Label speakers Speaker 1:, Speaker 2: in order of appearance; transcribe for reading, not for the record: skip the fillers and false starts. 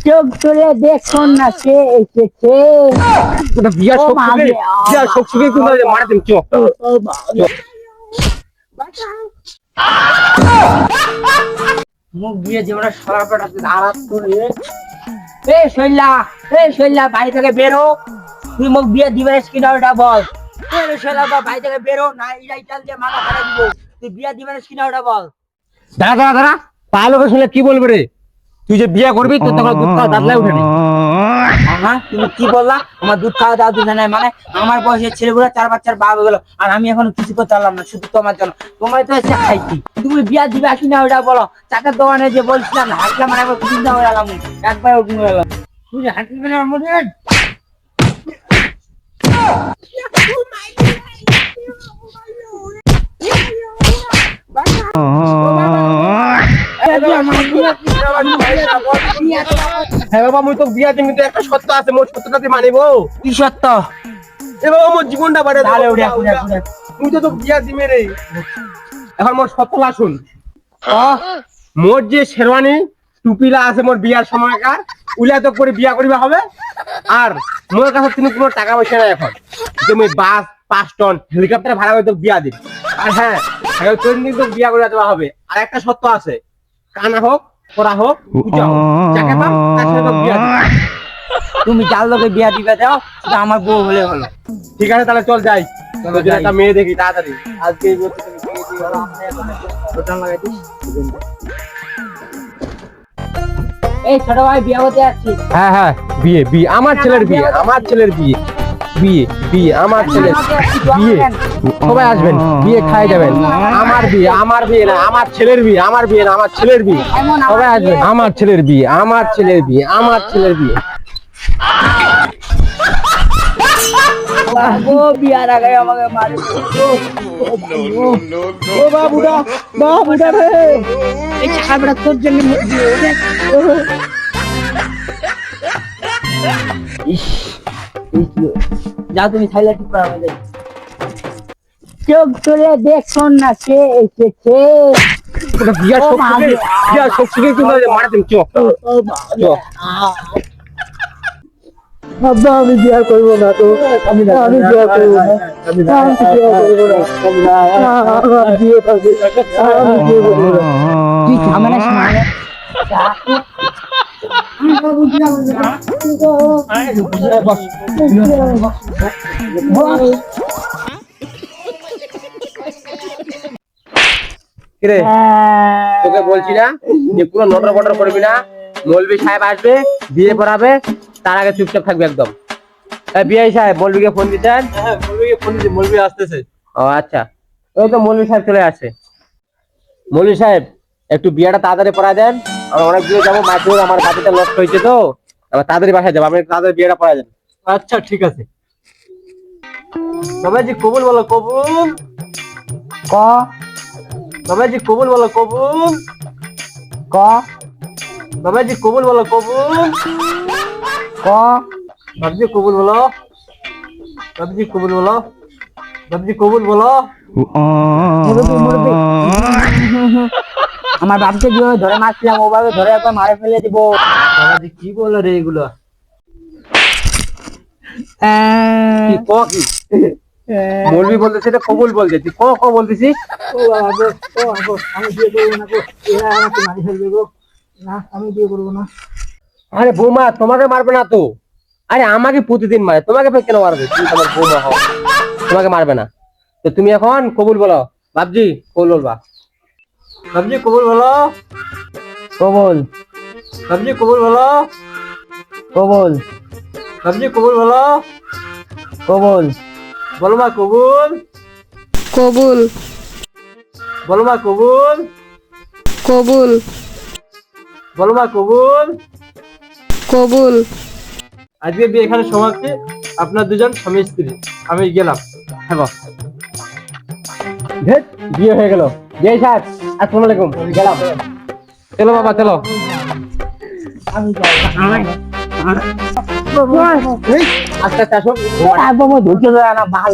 Speaker 1: চোখ তুলে দেখুন না কে এসেছে।
Speaker 2: বিয়ার শোক মারা দিন চোখ।
Speaker 1: মুখ দিয়ে যেমন সরাপট আছে আরাম করে। শৈলা বাড়ি থেকে বেরো। তুই মুখ দিয়ে দিবেন কিনা ওটা বল। শৈলা বাড়ি থেকে বেরো না ইটাই চাল দিয়ে মাথা ফাটাই দিব। তুই বিয়া দিবেন কিনা ওটা বল।
Speaker 2: দাঁড়া পালোকে শুনলে কি বলবে রে? তুই যে বিয়ে করবি তোর তখন দুধ খাওয়া দাঁতলাই উঠে নি।
Speaker 1: তুমি কি বললা? আমার দুধ খাওয়া দাওয়া দুধ নাই মানে আমার বয়সের ছেলেগুলো 4 বাচ্চার বাপ হয়ে গেল আর আমি এখন কিছু করতে পারলাম না শুধু তোমার জন্য। তোমার তো এসে খাইছি। তুমি বিয়া দিবে কিনা ওটা বলো। চাকার দোকানে যে বলছিলাম হাঁটলাম আর একবার চিন্তা হয়ে গেলাম একবার উঠে গেলাম। তুই হাঁটলি না মনে
Speaker 2: হ্যাঁ বাবা মুই তো বিয়া দিম কিন্তু একটা সত্য আছে মোর সত্যটা তুই মানিব।
Speaker 1: কি সত্য?
Speaker 2: এ বাবা মোর জীবনটা বাড়ে
Speaker 1: তাহলে উড়ে
Speaker 2: তুই তো বিয়া দিমে রে। এখন মোর সত্যটা শুন। মোর যে শেরওয়ানি টুপিলা আছে মোর বিয়ার সময়কার উলা তো করে বিয়া করিবা হবে। আর মোর কাছে তুমি কোনো টাকা পয়সা নাই এখন যে মুই বাস 5 টন হেলিকপ্টার ভাড়া করে তো বিয়া দিই। আর হ্যাঁ তোর কিন্তু বিয়া করে দেওয়া হবে। আর একটা সত্য আছে কানা হোক করা হোক যাকে পাম তার সাথে বিয়া দিই।
Speaker 1: তুমি যার লোকে বিয়া দিবে দাও সেটা আমার বউ হলে হলো।
Speaker 2: ঠিক আছে তাহলে চল যাই। চলো একটা মেয়ে দেখি তাড়াতাড়ি আজকে
Speaker 1: এই ছোট ভাই বিয়া হতে যাচ্ছি।
Speaker 2: হ্যাঁ বিয়ে আমার ছেলের বিয়ে আমার ছেলের বিয়ে আমার ছেলের বিয়ে সবাই আসবেন বিয়ে খাই যাবেন। আমার বিয়ে না আমার ছেলের বিয়ে আমার বিয়ে না আমার ছেলের বিয়ে সবাই আসবেন। আমার ছেলের বিয়ে আমার ছেলের বিয়ে
Speaker 1: বিয়ার আগে আমাকে মারে।
Speaker 2: ও বাবুটা রে
Speaker 1: এই ছাড়বড়া তোর জন্য যা তুমি খাইলে ঠিক পারবে। চোখ তুলে দেখুন না কে এসেছে।
Speaker 2: বিয়ার শোক মারা দিন চোখ।
Speaker 1: আমি বিয়া করবো না তো আমি বিয়া করবো না তুই ঝামেলা শোনা
Speaker 2: কিরে তোকে বলছি না যে পুরো নটর বটর করবি না। মৌলবি সাহেব আসবে বিয়ে পড়াবে তার আগে চুপচাপ থাকবে একদম। বিআই সাহেব মৌলবিকে ফোন দিতেন। হ্যাঁ মৌলবিকে ফোন দিচ্ছি মৌলবি আসতেছে। ও আচ্ছা ওই তো মৌলবি সাহেব চলে আসে। মৌলবি সাহেব একটু বিয়েটা তাড়াতাড়ি পড়া দেন। আমরা অনেক দূরে যাবো মাইক্রোর আমার বাড়িটা নষ্ট হয়েছে তো আবার তাড়াতাড়ি বাসায় যাবো। আপনি তাড়াতাড়ি বিয়েটা পড়া দেন। আচ্ছা ঠিক আছে। বাবাজি কবুল বলো কবুল
Speaker 1: ক
Speaker 2: বাবাজি কবুল বলো কবুল
Speaker 1: ক
Speaker 2: বাবাজি কবুল বলো কবুল
Speaker 1: ক
Speaker 2: বাবাজি কবুল বলো বাবাজি কবুল বলো বাবাজি কবুল বলো।
Speaker 1: আমার বাপকে যেভাবে ধরে মারছিলাম ওভাবে ধরে একবার মারে ফেলে দিব।
Speaker 2: বাবাজি কি বলো রে এগুলো? মৌলবি বলতেছে এটা কবুল বলছে তুই ক বলতেছিস?
Speaker 1: আমি বিয়ে করবো না গো, এরা আমাকে মারি ফেলবে গো। না আমি বিয়ে করবো না।
Speaker 2: আরে বৌমা তোমাকে মারবে না তো। আরে আমাকে প্রতিদিন মারে তোমাকে কেন মারবে? তুমি তোমার বৌমা হও তোমাকে মারবে না। তো তুমি এখন কবুল বলো। বাবজি কবুল বলবা। বাবজি কবুল বলো
Speaker 1: কবুল
Speaker 2: বাবজি কবুল বলো
Speaker 1: কবুল
Speaker 2: বাবজি কবুল বলো
Speaker 1: কবুল
Speaker 2: বলো মা কবুল
Speaker 3: কবুল
Speaker 2: বলো মা কবুল
Speaker 3: কবুল
Speaker 2: বলো মা কবুল
Speaker 3: কবুল।
Speaker 2: আজকে বিয়ে এখানে সমাপ্তি। আপনার দুজন স্বামী স্ত্রী। আমি গেলাম। হ্যাঁ বিয়ে হয়ে গেল। বিয়ে সাহেব আসসালামু আলাইকুম গেলাম। চলো বাবা চলো।
Speaker 1: আমি
Speaker 2: আস্তে আস্তে আসো।
Speaker 1: ধৈর্য ধরে না ভাল।